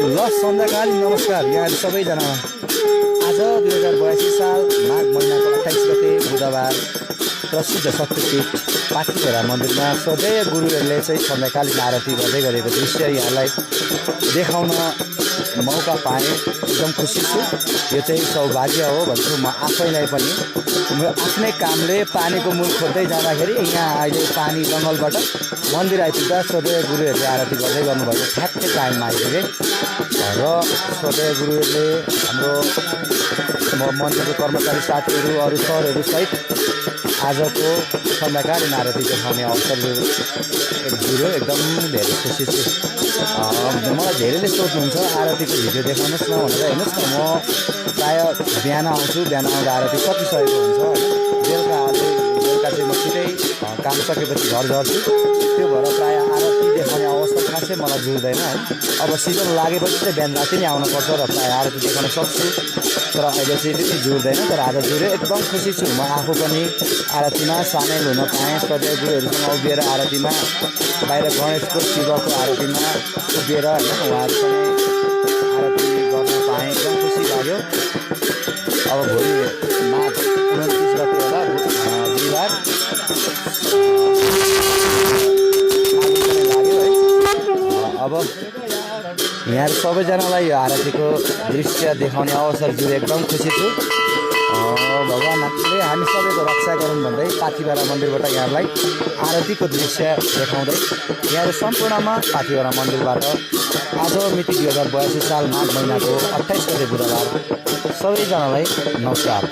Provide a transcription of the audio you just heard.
ल सन्ध्याकाली नमस्कार यहाँ सबैजनामा। आज 2082 साल माघ महिनाको 28 गते बुधबार प्रसिद्ध शक्तिपीठ पाथिभरा मन्दिरमा सधैँ गुरुहरूले चाहिँ सन्ध्याकालीन आरती गर्दै गरेको दृश्य यहाँलाई देखाउन मौका पाएँ। एकदम खुसी छु। यो चाहिँ सौभाग्य हो भन्छु म आफैलाई पनि। आफ्नै कामले पानीको मूल खोज्दै जाँदाखेरि यहाँ अहिले पानी जङ्गलबाट मन्दिर आइपुग्दा सधैँ गुरुहरूले आरती गर्दै गर्नुभएको ठ्याक्कै टाइममा आइपुगे र सधैँ गुरुहरूले हाम्रो मन्दिरको कर्मचारी साथीहरू अरू सरहरू सहित आजको सन्ध्याकालीन आरती देखाउने अवसर दियो। एकदम धेरै खुसी छु। मलाई धेरैले सोध्नुहुन्छ आरतीको भिडियो देखाउनुहोस् न भनेर। हेर्नुहोस् न म प्रायः बिहान आउँछु, बिहान आउँदा आरती कति सकेको हुन्छ होइन। बेलुका चाहिँ म छिटै काम सकेपछि घर झर्छु। त्यो भएर प्रायः आरती देखाउने अवस्था खासै मलाई जुर्दैन है। अब सिजन लागेपछि चाहिँ बिहान राति नै आउनुपर्छ र प्रायः आरती देखाउन सक्छु, तर अहिले चाहिँ त्यति जुर्दैन। तर आज जुर्यो, एकदम खुसी छु। म आफू पनि आरतीमा सामेल हुन पाएँ। सधैँ गुरुहरूसँग उभिएर आरतीमा, बाहिर गणेशको शिवको आरतीमा उभिएर होइन उहाँहरूसँग आरती गर्न पाएँ। एकदम खुसी लाग्यो। अब भोलि माघ 29 गते होला बिहिबार लाग्यो है। अब यहाँहरू सबैजनालाई यो आरतीको दृश्य देखाउने अवसर जुरे एकदम खुसी छु। भगवानले हामी सबैको रक्षा गरून् भन्दै पाथिभरा मन्दिरबाट यहाँलाई आरतीको दृश्य देखाउँदै यहाँहरू सम्पूर्णमा पाथिभरा मन्दिरबाट आज मिति 2082 साल माघ महिनाको 28 गते बुधबार सबैजनालाई नमस्कार।